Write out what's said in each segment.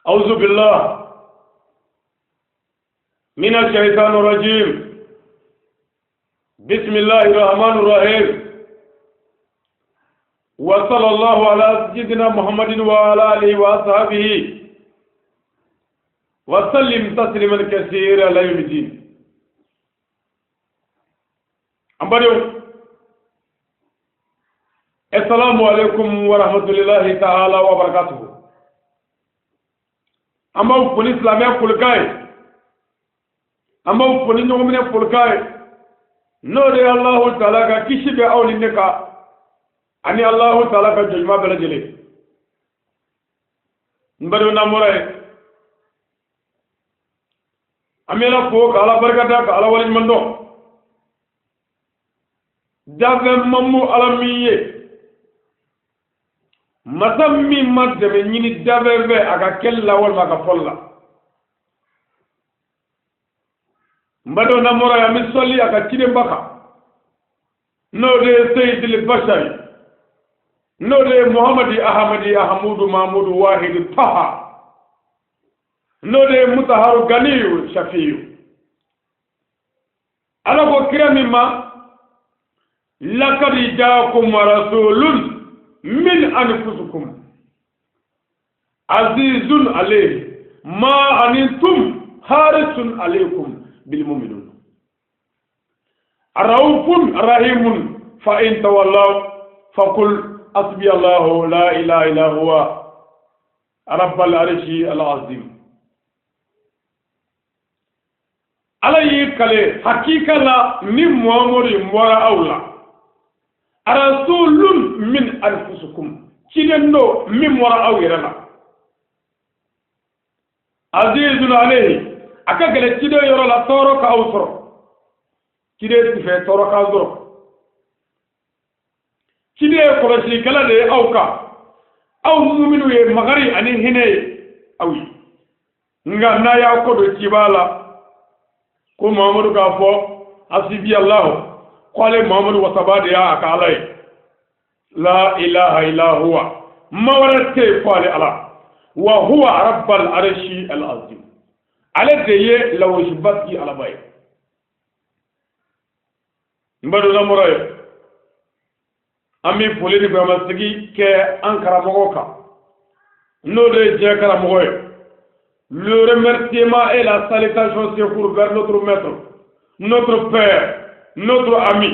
أعوذ بالله من الشيطان الرجيم بسم الله الرحمن الرحيم وصلى الله على سيدنا محمد وعلى آله وصحبه وسلم تسليما كثيرا إلى يوم الدين. السلام عليكم ورحمة الله تعالى وبركاته. أما وفني إسلامي فلكاي أما وفني نومنا فلكاي نور الله تعالى كيشبه أولي نكا أني الله تعالى كجمع بلجلي نبدو ناموراي أميلا فوق على بركة على ولي مندو جاب ممو على مية مسمي مدة يني دابه أكا كلا ولا أكا فلا مبادو نامورا يا مسولي أكا تيرم بكا نودي سيد البشر نودي محمد أحمد محمود واحد طه نودي مطهر غني شفيع على بكرة مما لقد جاءكم رسول من أنفسكم عزيز عليه ما أنتم حارس عليكم بالمؤمنون رؤوف رحيم فإن تولوا فقل حسبي الله لا إله إلا هو رب العرش العظيم. على كله حقيقة لا من محمد مورا أولا رسول من أنفسكم كننو من وراء أويرنا عزيز عليه أكاكل كده يرى لا تورك أو تر كده تفه تورك أو تر كده كرسي كلا ده أوكا أو مؤمنو مغري أني هنا أوي نعم نايا كده تبالا كم محمد كافو حسبي الله قال محمد وصباد يا أكالي لا إله إلا هو ما ورث قال الله وهو رب العرش العظيم على ذي لو شبكي على باي نبدو نمرة أمي فولي بمسكي كأنكر موكا نودي جاكر موي le remerciement et la salutation secours vers notre maître, notre père, notre ami,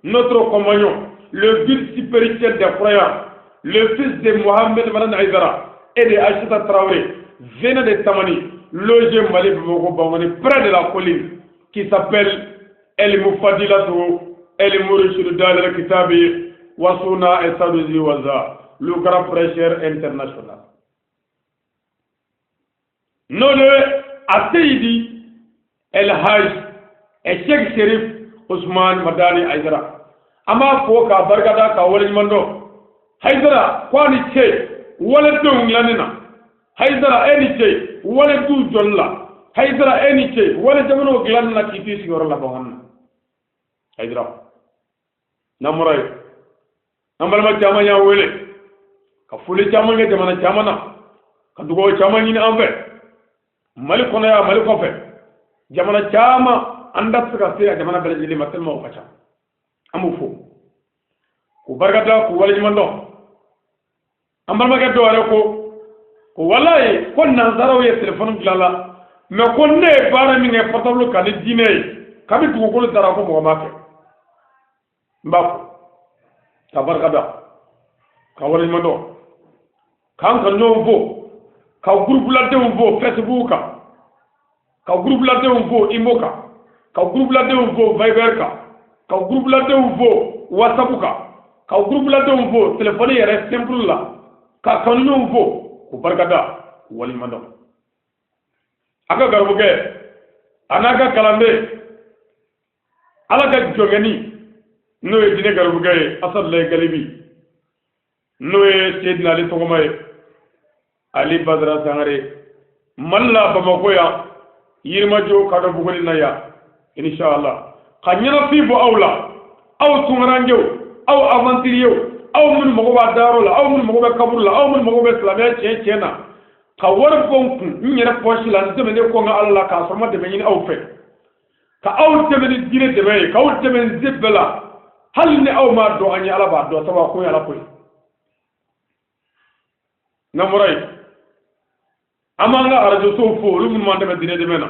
notre compagnon, le guide spirituel des croyants, le fils de Mohamed Manan Aïdara et de Achita Traoré, venant de Tamani, logé Mali Bamani, près de la colline, qui s'appelle El Moufadilatou, El Mourishur Dal Kitabi, Wasuna et Sadouzi Waza, le grand prêcheur international. Non, Asseidi El Hajj et Cheikh Sherif Ousmane Madani Aïdara. Ama foka bargada ka wala mando. Haidara kwani che wala tung lanina. Haidara eni che wala du jolla. Haidara eni che wala jamano glanna kiti sigoro la bahanna. Haidara. Namurai. Namalma jamanya wele. Ka fuli jamanya jamana jamana. Ka dugo jamanya ni anve. Malikona ya malikofe. Jamana jama andat suka se jamana belajili matel mo kacha. Amufu ku bargata ku wala mando ambal ma gaddo wala ko wallahi kon nan zaraw ye telephone bilala me kon ne bara mi ne portable kan dine kabi tu ko dara ko mo make mbako ta bargata ka wala mando kan kan no bo ka groupe la de bo Facebook ka groupe la de bo imoka ka groupe la de bo Viber ka groupe la de vo WhatsApp ka groupe la de vo téléphone yere simple la ka kanu vo ko barkada wali mando aka garbuge anaka kalambe alaga jogani noye dine garbuge asad le galibi noye sedna ali togomay ali badra sangare malla bamako ya yirma jo kado bugoli na ya inshallah khanyana fi bo awla aw tungarangew aw avantiriyo aw mun mogo ba darola aw mun mogo ba kaburla aw mun mogo ba islamia chena ka war bon ku nyere poche lan de me ko nga Allah ka so ma de me aw fe ka aw de me dire de me ka aw de me zibla hal ni aw ma do ani ala ba do tawa ko yala ko na muray amanga arajo so fo lu mun mande me dine de mena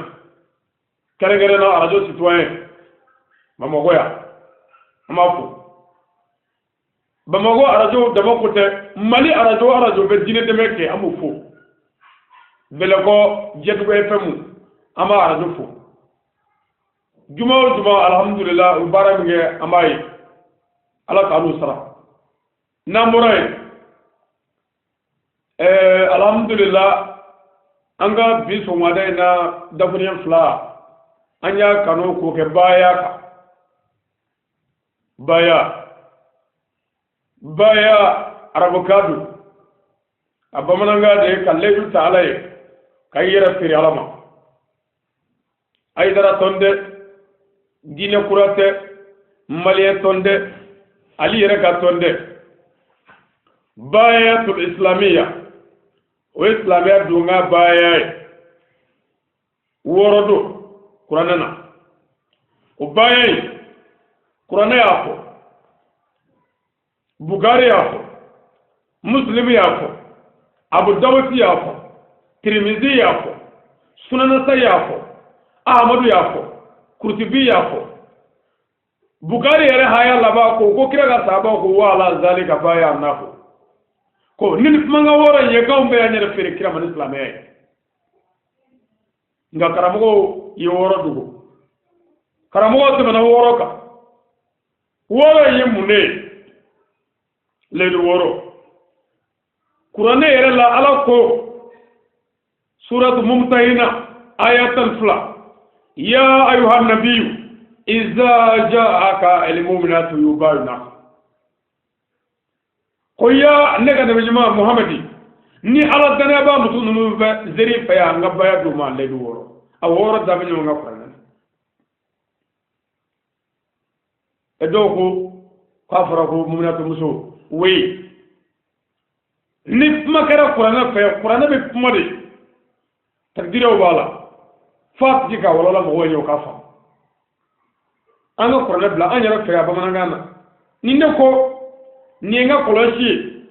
kare gare na arajo citoyen mama goya amako bamago arajo dama kote mali arajo be dine de meke amu fo belego jetu fm ama arajo fo juma alhamdulillah ubara nge amai ala kanu sara na muray alhamdulillah anga biso ngade na dafuniyan fla anya kanu ko ke baya arabukadu abamananga de kalledu taalaye kayira firi alama aydara tonde dine kurate maliye tonde ali yere ka tonde bayatul islamiyya o islamiyya dunga bayaye worodo kuranana o bayaye kurana yako Bukhari yako Muslim yako Abu Dawud yako Tirmidhi yako Sunan Nasai yako Ahmad yako Kurtubi yako Bukhari yare haya laba ko kira ga sahaba ko wala zalika baya nako ko nin manga wora ye ka umbe ya nyere fere kira man islamé nga karamugo ye woro dugo karamugo to na woro ka woro ye mune le woro Qur'ane yere la ala ko surat mumtahina ayatan fla ya ayuha nabiyyu idza ja'aka al-mu'minatu yubayna ko ya nega nabi Muhammadi ni ala dana ba mutu nu ba zeri fa ya ngaba ya duma le woro a woro da bi nga Qur'an edo ko kafara ko mu'minatu muso oui ni makara Qur'an be kuma de takdira wala fat jika wala mo woyo kafa anga Qur'an bla anya fa ba mananga ni ne ko ni nga koloshi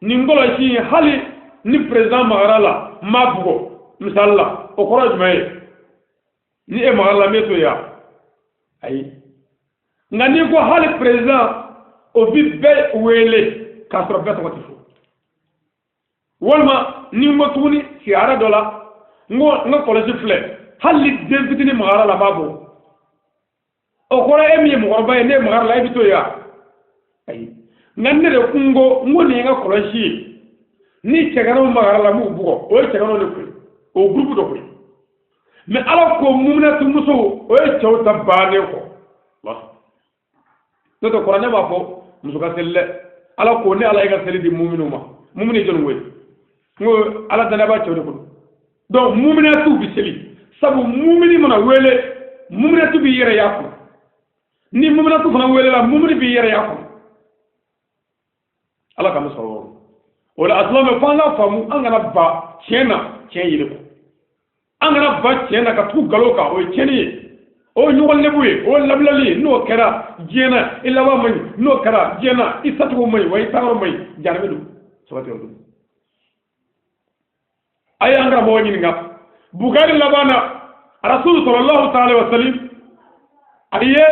ni ngoloshi hali ni president magarala mabugo misalla o courage may ni e magarala meto ya ay ngani ko hali president o bi be wele kasro beto ko tifu walma ni ngotuni ci ara dola nga koloshi fle hali deputy magarala mabu o kora emi magarba ne magarala bito ya ay ngande de kungo ngoni nga koloshi ni cegano magarala mu bugo o cegano le ko o groupe do ko mais ala ko mumna tu muso o chawta bane ko Allah to Qur'an ma fo muso ka selle ala ko ne ala ga selle di mu'minuma mu'mini jon ngoy ngo ala dana ba chawde ko donc mu'mina tu bi seli sabu mu'mini mana wele mu'mina tu bi yere yakko ni mu'mina tu fana wele la mu'mini bi yere yakko ala ka musoro wala aslama fanga famu angana ba chena chen yire ko angana ba chena ka tu galoka o cheni o nyugol lebuye o lablali no kera jena illa wa mani no kera jena isatu mai way tawro mai jarbe du sabati du ay angara mo wani ngap Bukhari labana rasul sallallahu ta'ala wa sallam aliye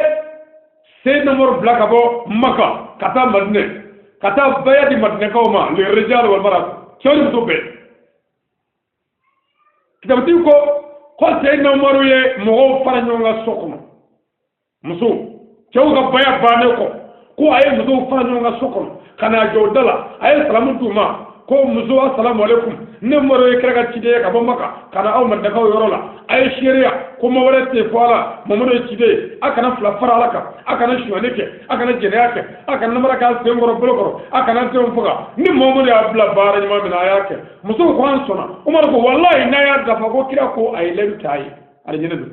sayyidna mor blaka bo makka kata madina kata bayati madina kawma le rijal wal marat chori to be kitabati ko sayyidna mor ye mo faranyo nga sokno muso chawga baya bane ko ay muso faranyo nga sokno kana jodala ay salamu tuma ko muso assalamu alaikum ne moro ye kraga cide ka bomaka kana aw man daga yorola ay sharia ko mo wala te fala mo mo cide akana fla fara alaka akana shuaneke akana jeneyake akana maraka sengoro blokoro akana temfuga ni mo mo ya bla bara ni mamina yake muso ko an sona umar ko wallahi na ya dafa ko kira ko ay len tay aljina du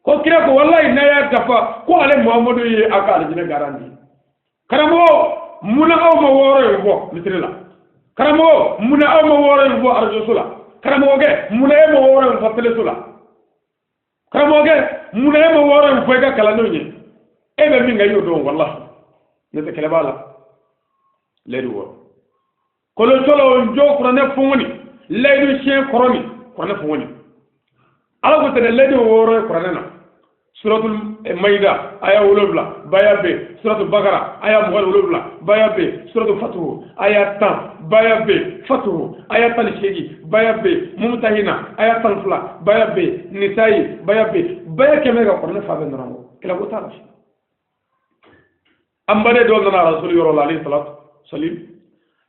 ko kira ko wallahi na ya dafa ko ale muhammadu ye aka aljina garandi karamo muna aw ma woro yo bo mitrila karamo muna aw ma woro bo arjo sula karamo ge muna e ma woro fa tele sula karamo ge muna e ma woro fa ga kala nonye e be min ga yodo wallahi ne te kele bala ledu wo kolo tolo njo kurane fungoni ledu shen koroni kurane fungoni ala ko te ledu woro kurane na suratul maida aya wolobla baya be suratul bakara aya mugal wolobla baya be suratul fatuh aya tan baya be fatuh aya tan shegi baya be mumtahina aya tan fula baya be nisai baya kemega korne fa be nrango kila ko tala ambade do na rasul yoro alayhi salatu salim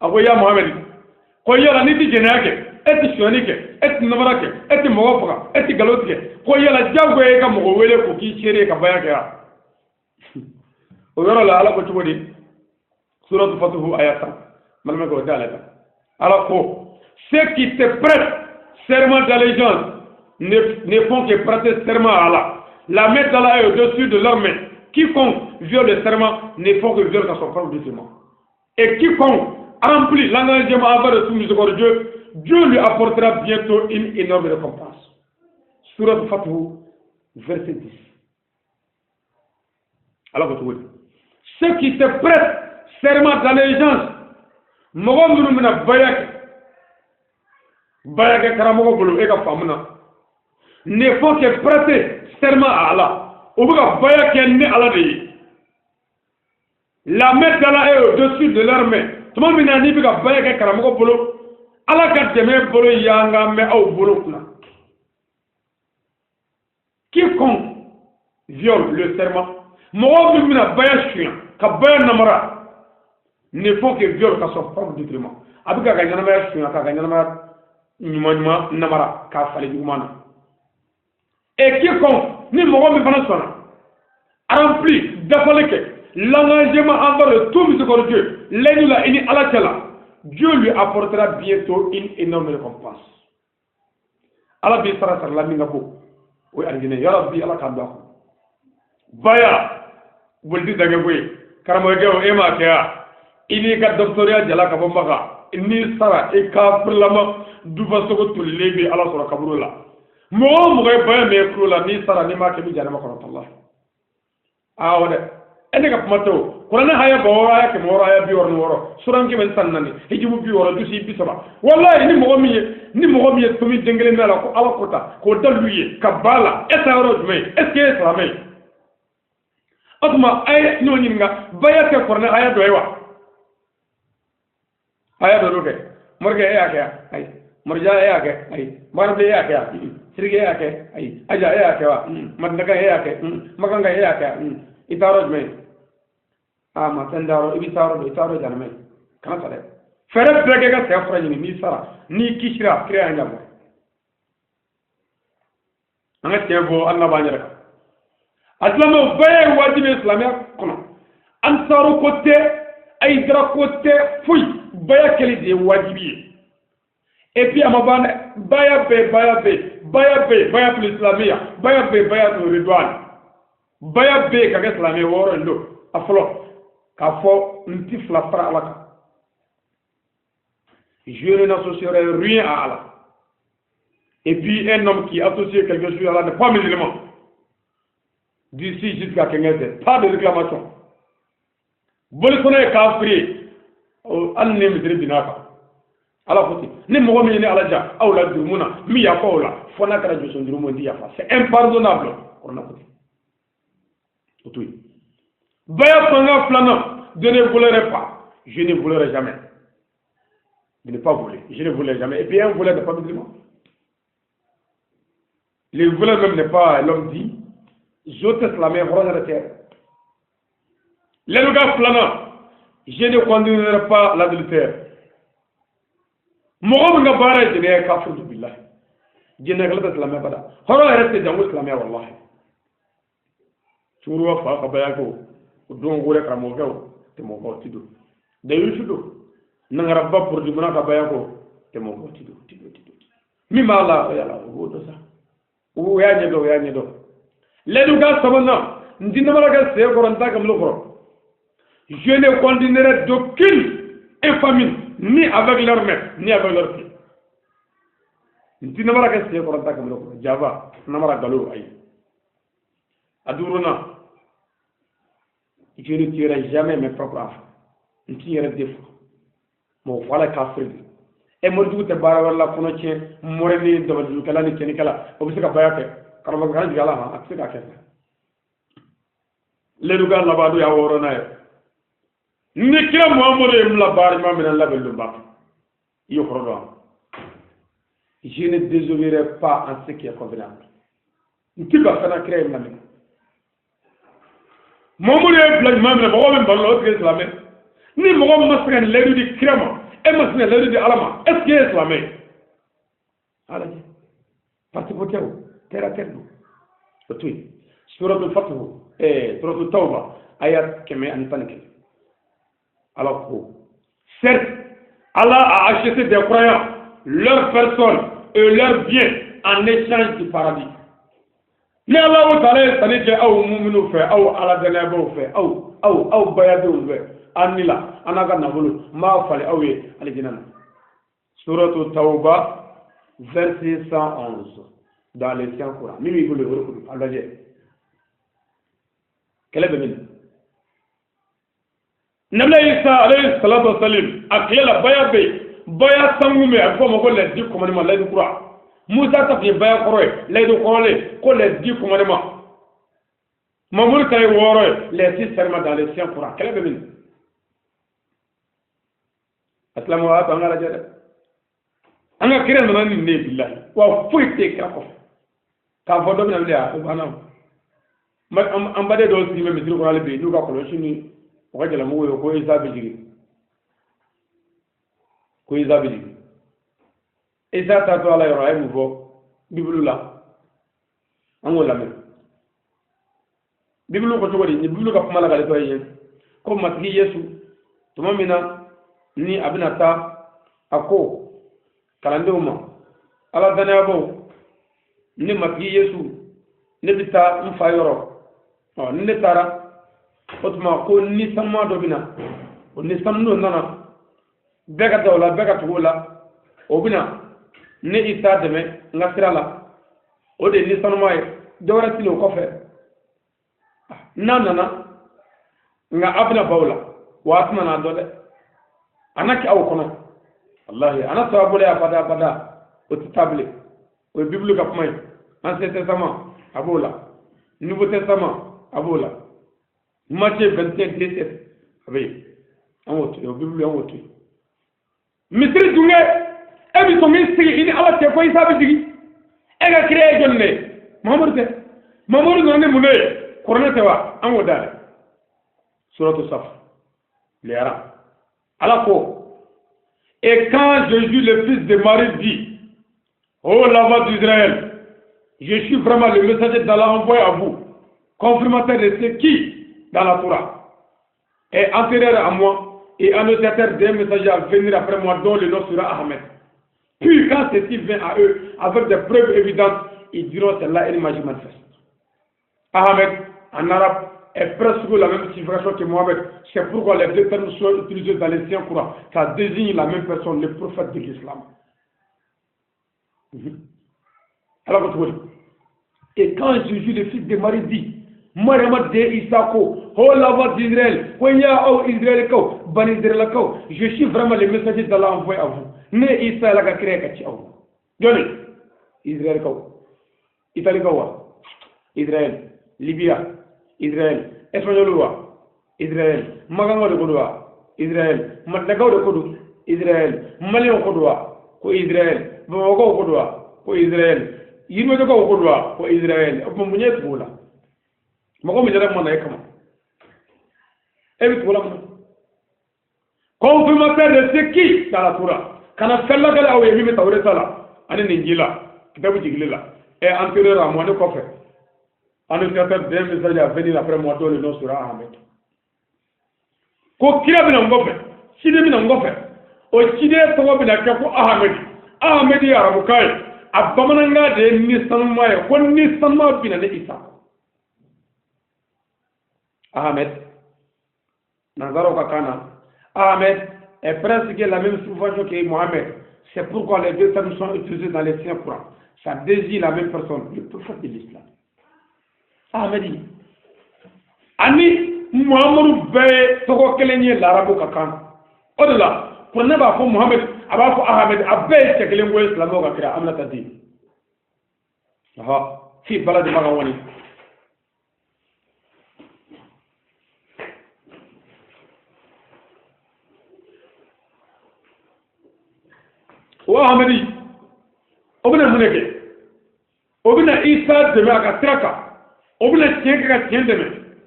ago ya muhammad ko yala ni di jenake eti shonike eti namarake eti mogofoka eti galotike ko yala jago e ka mogo wele ko ki chere ka baya kera o yoro la ala ko tubodi suratul fatuh ayata malme ko dalata ala ko ceux qui te prêtent serment d'allégeance ne font que prêter serment à Allah la main d'Allah est au-dessus de leur main quiconque viole le serment ne font que violer son propre détriment et quiconque remplit l'engagement envers le tout Dieu Dieu lui apportera bientôt une énorme récompense. Surat Fatou, verset 10. Alors, vous voyez, ceux qui se prêtent serment d'allégeance, ne font que prêter serment à Allah. La main d'Allah est au-dessus de leur main. Tout le monde a dit que ala ka deme bolo yanga me au bolo kuna quiconque viole le serment mo bi mina baya chien ka baya namara ne faut que viole ka son propre détriment abika ga nyama ya chien ka ga nyama nyuma namara ka fale jumana et quiconque ni mo bi fana sona rempli d'afaleke l'engagement envers tout miséricordieux l'ennemi ini ala tela Dieu lui apportera bientôt une énorme récompense. Allah bi sara sara la minga bo. Oui, andine ya rabbi Allah ka ndako. Baya buldi daga boy. Karamo gewo e ma kaya. Ini ka doctoria jala ka bombaga. Ini sara e ka prlama duba soko tullebi Allah sura kaburula. Mo ga baya me krula ni sara ni ma ke mi jana makon Allah. Ah wada. Ene ka pamato. Kurana haya bawara ya ke mora ya bi worno woro suran ke men sannani hijibu bi woro dusi bi saba wallahi ni mo mi to mi dengele mela ko ala kota ko daluye kabala esaro me eske islamé atuma ay no nyinga bayate kurana haya doywa haya do ke morge ya ke ay morja ya ke ay marbe ya ke sirge ya ke ay aja ya ke wa madnaga ya ke maganga ya ke itaro me ama tendaro itaro janame kana sare fere brege ga sefra ni sara ni kishira kriya ngam anga tebo Allah banyara aslamo baye wajibe islamia kono ansaru kote ay dra kote fuy baya keli de wajibi et puis amabane baya plus islamia baya to ridwan baya be ka islamia woro ndo aflo Kafo ntif la fra alaka. Je ne n'associerai rien à Allah. Et puis un homme qui associe quelque chose à Allah n'est pas musulman. D'ici jusqu'à Kengete, pas de réclamation. Bolsonaro kafri, al ne midri binaka. Allah foti. Ni mo mi ni alaja, awla durmuna, mi ya fawla, fona kara joson durumo ndi yafa. C'est impardonnable. On a foti. Outui. Baya panga flana, je ne volerai pas. Je ne volerai jamais. Je n'ai pas volé. Je ne volerai jamais. Et puis un voleur n'est pas musulman. Le voleur même n'est pas l'homme dit. J'ôte la main, rose la terre. Les gars flana, je ne condamnerai pas l'adultère. Mohamed Gabara, je n'ai qu'à faire du billah. Je n'ai qu'à faire la main. Horo reste dans la main, wallahi. Tu vois, fa kabayako. Don gore karamo gaw te mo ko tido de yusudo na rabba pour du mona kabaya ko te mo ko tido mi mala ya la wo do sa wo ya nyedo le du ga sabana ndina mala ga se ko ranta kam lo ko je ne continuerai d'aucune infamie ni avec leur maître ni avec leur pied nti namara ka se ko ranta kam ko java namara galo ay aduruna je ne tuerai jamais mes propres enfants nti yere defo mo wala kafir e mo dugu te bara wala kono ci moreni do du kala ni ken kala o bi ka bayake karama ga di ala ha ak ka kessa le duga la badu ya woro na ni kira muhammadu ibn labar ma min allah bel ba yo khorodo je ne désobéirai pas en ce qui est convenable nti ba kana créer mami muhammadu ibn ma min ba ko ben ballo ke islamé ni mo ko maskan le di kirama e masna le di alama est ce que islamé ala ji parti ko tew tera terdu o tuy suratul fath suratul tauba ayat keme an tanke alors que certes Allah a acheté des croyants leur personne et leur bien en échange du paradis mais Allah wa ta'ala tani ke aw mu'minu fa aw ala danabo fa aw bayadu fa anila anaga nabulu ma fali awe aljinana suratul tauba verset 111 dans les Saint-Coran mimi ko le ko Allah je kele be Nabi Isa alayhi salatu wassalam akela baya sangume akko mo ko le di ko ma le di qura Musa ta fi baya koroy le di ko le di ko ma mamul tay woro le ci serma dans les Saint Coran kele be min aslamu wa ta ngala jada anga kiran nan ni billahi wa fuite ka ko ka fodo mi na biya subhanahu ma ambade do si me mi dir ko ale be du ka ko shini o jala mo ko isa bijigi isa ta to ala yoro ay mu bo biblu la ango la men biblu ko to ni biblu ka pamala ga to yen ko matgi yesu to mamina ni abinata ako kalande uma ala danabo ni matgi yesu ne bita mfa yoro o ni tara otuma ko ni samma do bina o ni samno nana beka dawla beka tugula o bina ne isa deme ngasirala o de ni sanma e dawra tilo ko fe nana nga abna bawla wa asma na dole anaki aw kono wallahi ana tawbule pada o table o bible ka pmay ancien testament abola nouveau testament abola Matthieu 25 17 avec amoto yo bible amoto misri dunge e bi to min sigi ini ala te ko isabe digi e ga créer jonne mamadou non ne mune corona te wa amo dal suratu saf léra ala ko et quand Jésus le fils de Marie dit oh la voix d'Israël je suis vraiment le messager d'Allah envoyé à vous confirmateur de ce qui dans la Torah est antérieur à moi et annonciateur des messagers à venir après moi dont le nom sera Ahmed. Puis quand ceci vient à eux avec des preuves évidentes, ils diront c'est là une magie manifeste. Ahmed en arabe est presque la même signification que Mohamed. C'est pourquoi les deux termes sont utilisés dans les Saint Coran. Ça désigne la même personne, le prophète de l'islam. Alors, et quand Jésus, le fils de Marie, dit Mariam de Isako, oh la voix d'Israël, oh Israël, ban Israël, je suis vraiment le messager d'Allah envoyé à vous. Ne Isa la créé kachi aw. Joni Israël Italie Israël, Libya, Israël, Espagnol Israël, Magango de Kodwa, Israël, Madagaw de Kodu, Israël, Malion Kodwa, ko Israël, Bamako Kodwa, ko Israël, Yimo de Kodwa, ko Israël, Omunyet Bola. Mako mi jara mona ekama ebi tola mo confirmateur de ce qui dans la Torah kana fella gala aw yemi tawre sala ani ninjila kitabu jiglila et antérieur à moi ne ko fait annonciateur des messages à venir après moi dont le nom sera Ahmed ko kira bina ngofe side bina ngofe o side to bina ko Ahmed ya rabukai abamananga de ni sanma ko ni sanma bina ne Isa Ahmed Nazaro Kakana Ahmed est presque la même subvention que Mohamed. C'est pourquoi les deux termes sont utilisés dans les siens courants. Ça désigne la même personne, le prophète de l'islam. Ahmedi. Ani Muhammadu bɛɛ tɔgɔ kelen ye larabu ka kan. O de la, pour ne b'a fɔ Mohamed, a b'a fɔ Ahmed, a bɛɛ ye cɛ kelen ko ye silamɛw ka kira Aminata den. Fi bala de ma ka wani. O Ahmedi, o bɛna mun de kɛ? O bɛna Isa dɛmɛ a ka sira kan. O bɛna tiɲɛ kɛ ka tiɲɛ dɛmɛ.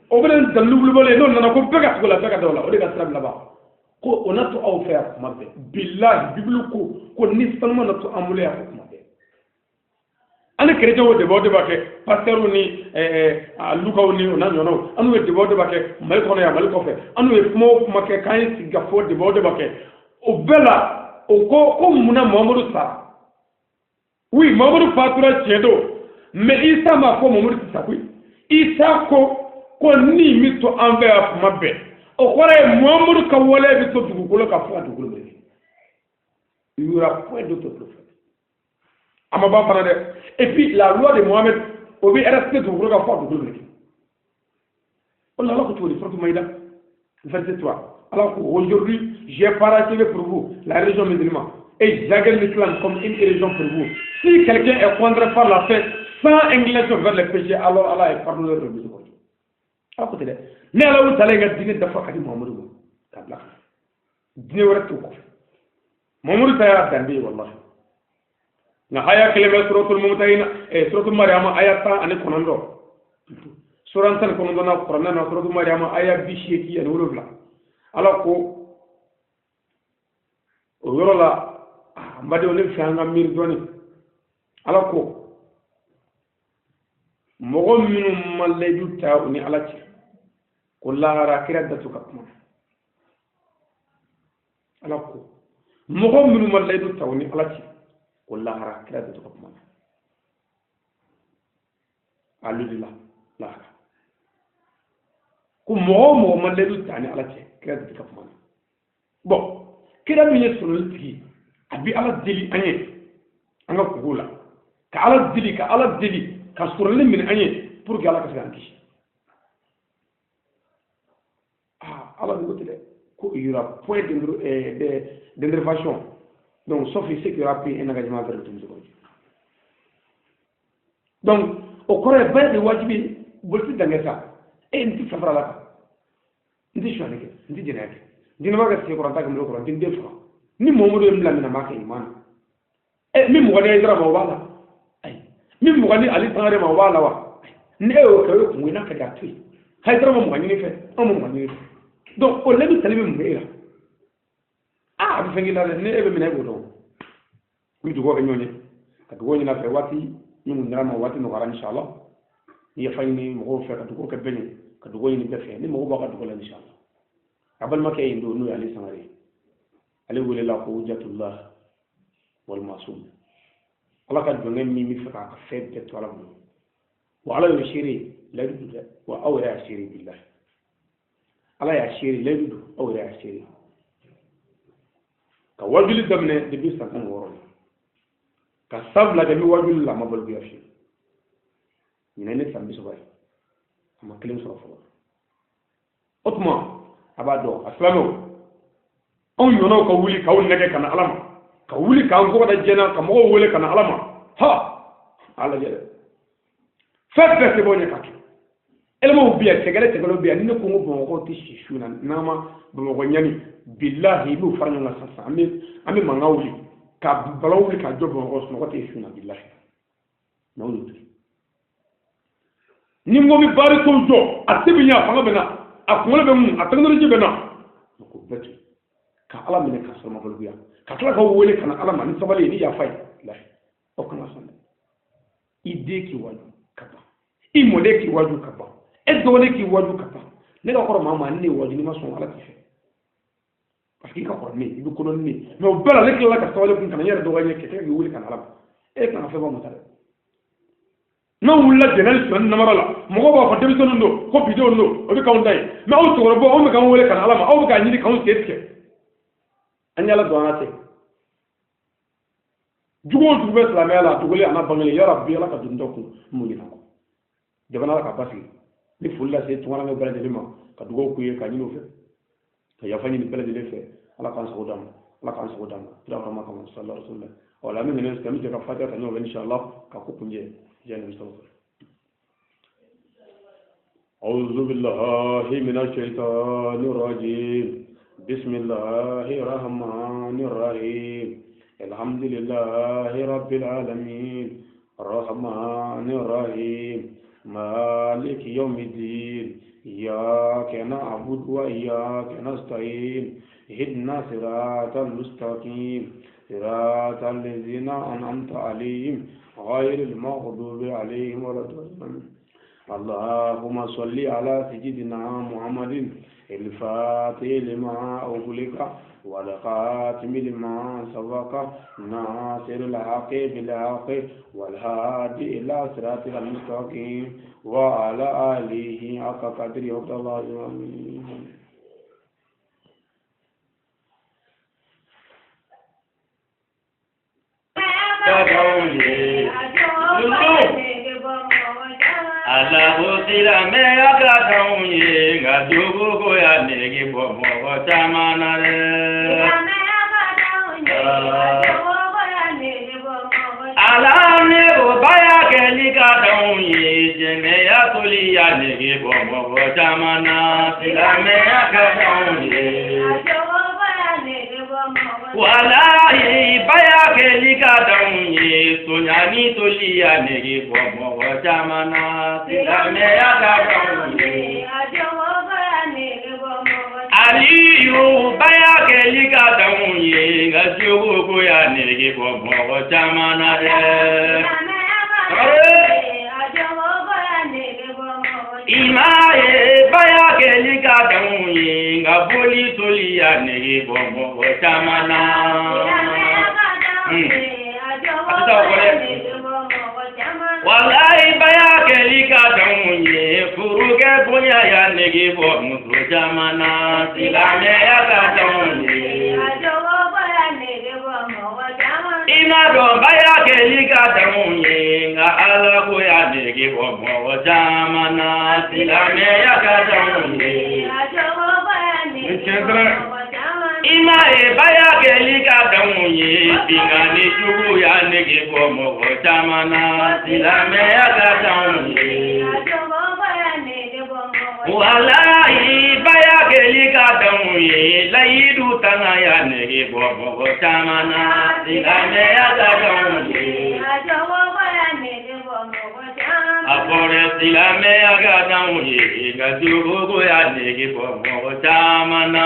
O bɛna dalilu wulibalen n'o nana ko bɛɛ ka tugu la bɛɛ ka daw la o de ka sira bila ban. Ko o na to aw fɛ yan kuma bɛɛ. Bilahi Bible ko ni sanuma na to an bolo yan kuma bɛɛ. Ani chrétien de b'a kɛ pasteur ni Lukaw ni o n'a ɲɔgɔnnaw an n'u ye de b'a kɛ Mali kɔnɔ yan Mali kɔfɛ an n'u ye kuma o kuma kɛ k'an ye sigi ka fɔ de b'a kɛ o bɛɛ la o ko munna Muhammadu sara. Oui Muhammadu fatura tiɲɛ don mais Isa m'a fɔ Muhammadu tɛ sa koyi. Isa ko ni mi to an fɛ yan kuma bɛɛ o kɔrɔ ye Muhammadu ka waleya bɛ to dugukolo ka fɔ ka dugukolo bɛ kɛ. Il y aura point d'autre prophète. Amaba fana dɛ. Et puis la loi de Mohamed o bɛ respecté dugukolo ka fɔ ka dugukolo bɛ kɛ. O la Allah ko cogo di Sourate Maïda verset 3. Alors aujourd'hui j'ai parachevé pour vous la religion musulmane et j'agrée l'islam comme une religion pour vous. Si quelqu'un est contraint par la fait sans inclination vers le péché alors Allah est pardonneur de lui. Akote de ne ala wu tale ga dine dafa kadi Muhammadu ka bla dine wara to ko Muhammadu ta ya dambe wallahi na aya keleme suratul mumtahin suratul maryam aya ta ani konondo suran tan konondo na qur'an na suratul maryam aya bishi ki ani wolofla ala ko o yorola mbade woni fianga mir doni ala ko mogo minnu ma layidu ta u ni ala cɛ ko lahara kira datu ka kuma ala ko mogo minnu ma layidu ta u ni ala cɛ ko lahara kira datu ka kuma aludila lahara ko mogo ma layidu ta ni ala cɛ kira datu ka kuma bon kira min ye sonoli tigi a bi ala deli an ye an ka kugu la ka ala deli ka surali min an ye pour que ala ka se k'an kisi ala ni ko tɛ dɛ ko il y aura point d'intervention donc sauf ce qui aura pris un engagement vers le tourisme donc o kɔrɔ ye bɛɛ de wajibi boliti dange sa n ti fafara la kan n ti suɲɛni kɛ n ti jɛnɛya kɛ jinɛma ka sigi kɔrɔta kɛmɛ kɔrɔ n ti n den faga ni Muhammadu ye n bila minɛ maa kɛ ɲuman na min mɔgɔ ni Aïdara ma o b'a la min mɔgɔ ni Ali Tangare ma o b'a la wa ne y'o kɛ o ye kungo in na ka to yen Aïdara ma mɔgɔ ɲini fɛ an ma mɔgɔ ɲini fɛ donc o lɛbi tali bɛ mun kɛ e la a bɛ fɛn k'i la dɛ ne e bɛ minɛ e b'o dɔn u bɛ dugawu kɛ ɲɔgɔn ye ka dugawu ɲini a fɛ waati min kun dira ma waati nɔgɔyara inshallah ni yafa ɲini mɔgɔw fɛ ka dugawu kɛ bɛɛ ɲɛ ka dugawu ɲini bɛɛ fɛ ni mɔgɔw b'a ka dugawu la inshallah a balimakɛ yen don n'o ye Ali Sangare ale welela ko Hujjatullah wal Masum ala ka jɔnkɛ min bɛ fɛ k'a ka fɛn bɛɛ to ala bolo wa ala y'o seere layidu dɛ wa aw yɛrɛ y'a seere billahi ala y'a seere layidu don aw yɛrɛ y'a seere ka wajuli daminɛ depuis san 16 la ka san 2 kɛ wajuli la a ma balikuya fiyewu ɲinɛ ne san 30 ye a ma kelen sɔrɔ fɔlɔ o tuma a b'a dɔn a silamɛw anw ɲɔgɔnnaw ka wuli k'aw nɛgɛ ka na ala ma ka wuli k'an kɔgɔda jɛna ka mɔgɔw wele ka na ala ma ha ala lajɛ dɛ fɛn bɛɛ tɛ bɔ ɲɛ ka kɛ ɛlɛmaw bi yan sɛgɛrɛ bi yan ni ne ko n ko bamakɔ tɛ si su na n'an ma bamakɔ ɲani bilahi i b'u fara ɲɔgɔn kan sisan an bɛ mankan wuli ka balaw wuli ka jɔ bamakɔ sunɔgɔ tɛ su na bilahi n'aw y'o to yen ni n ko bɛ baari tɔw jɔ a se bɛ ɲɛ a fanga bɛ na a kunkolo bɛ mun a tɛgɛnɛrɛji bɛ na ko bɛɛ to yen ka ala minɛ ka sɔrɔ ma balikuya ka tila ka wele ka na ala ma ni sabali ni yafa ye lahi aw kana sɔn dɛ i den k'i waju ka ban i mɔden k'i waju ka ban e dɔgɔnin k'i waju ka ban ne ka kɔrɔ maa ma ne ye waju ni ma sɔn ala t'i fɛ parce que i ka kɔrɔ ne i bɛ kodɔn ne mais o bɛɛ la ne tilala ka sabali kun kana n yɛrɛ dɔgɔnin kɛ k'i wele ka na ala ma e kana fɛn ba muta dɛ n'aw wulila jɛnɛli suɲɛni namara la mɔgɔw b'a fɔ denmisɛnninw don ko bidenw don o bɛ k'anw ta ye mais aw cɛkɔrɔbaw anw bɛ k'anw wele ka na ala ma aw bɛ k'a ɲini k'anw sen tigɛ anyala donate jugo jugbe islamela tugule ana bangale ya rabbi ala ka dundoku mulina ko jabana ka basi ni fulla se tungala me balade lima ka dugo ku ye ka nyino fe ka yafani ni balade le fe ala kan saudam ila rama kama sallallahu alaihi wasallam wala min ne stamite ka fatiha ta no inshallah ka ko punje jana mustafa أعوذ بالله من الشيطان الرجيم بسم الله الرحمن الرحيم الحمد لله رب العالمين الرحمن الرحيم مالك يوم الدين إياك نعبد وإياك نستعين اهدنا صراط المستقيم صراط الذين أنعمت عليهم غير المغضوب عليهم ولا الضالين اللهم صل على سيدنا محمد الفاتح لما أغلق والخاتم لما سبق ناصر الحق بالحق والهادي إلى صراط المستقيم وعلى آله حق قدره ومقداره العظيم. Allahu tira me akadon ye ngadugo ko ya negi bomo chamana re ala ne bo baya ke liga don ye jene ya tuli ya negi bomo chamana tira me akadon ye wallahi baya ke liga don ye sunyani tuli ya negi bomo chamana silame akadon ye aliyu baya ke liga don ye ngajugo ko ya negi bomo chamana re imaye baya ke liga don ye ngaboli toli ya negi bomo chamana wallahi baya ke liga don ye furuge bonya ya negi bomo chamana silame akadon ye imado baya ke liga don ye nga ala ko ya negi bomo chamana silame akadon ye ima e baya ke liga don ye bingani jugu ya negi bomo chamana silame akadon ye wallahi baya ke liga don ye laidu tanga ya negi bomo chamana silame akadon ye apore silame akadon ye ngajugo ya negi bomo chamana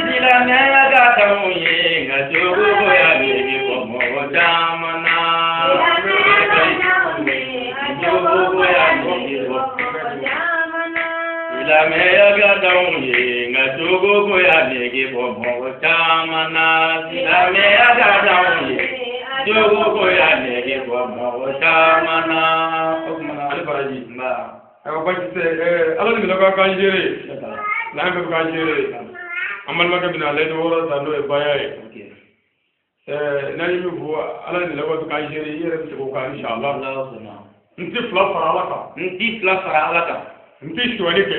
silame akadon ye ngajugo ya negi bomo chamana silame akadon ye ngajugo ya negi bomo chamana silame akadon ye jugo ya negi bomo chamana okmana albaraji ma ayo bajite ala ni laga kanjere na be kanjere amal maga bina le do wora dando e bayaye na ni bu ala ni laga kanjere yere ko ka inshallah nti fla fara alaka nti shwani ke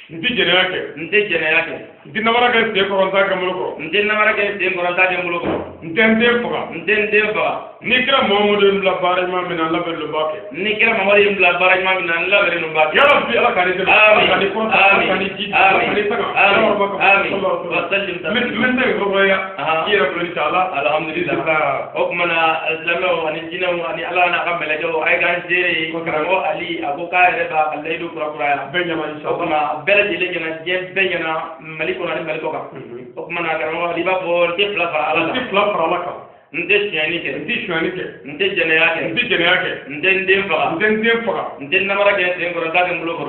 nti jenera ke nti namara ke se koronta ke muloko nte faga ni kira muhammadu ibn barajma min Allah bel lubake ya rabbi ala kani de kani ko kani ji kani saga amin wa sallim min de ko ya rabbi inshallah alhamdulillah okmana islamu ani jinamu ani ala na kamela jo ay gan jere ko karago ali abuka reba allaydu kura benyama inshallah bela jele jena jebbe jena maliko na maliko ka okmana karago ali ba for ke fla fara ala ka nte shwani ke nte jene yake nte ndem faga nte namara ke nte koronta ke muloko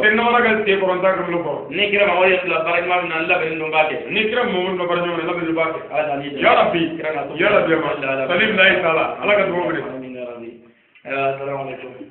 ni kira ma wali la barajma min Allah ben numbake ya rabbi ma salim la ta'ala ala ka do mo assalamu alaikum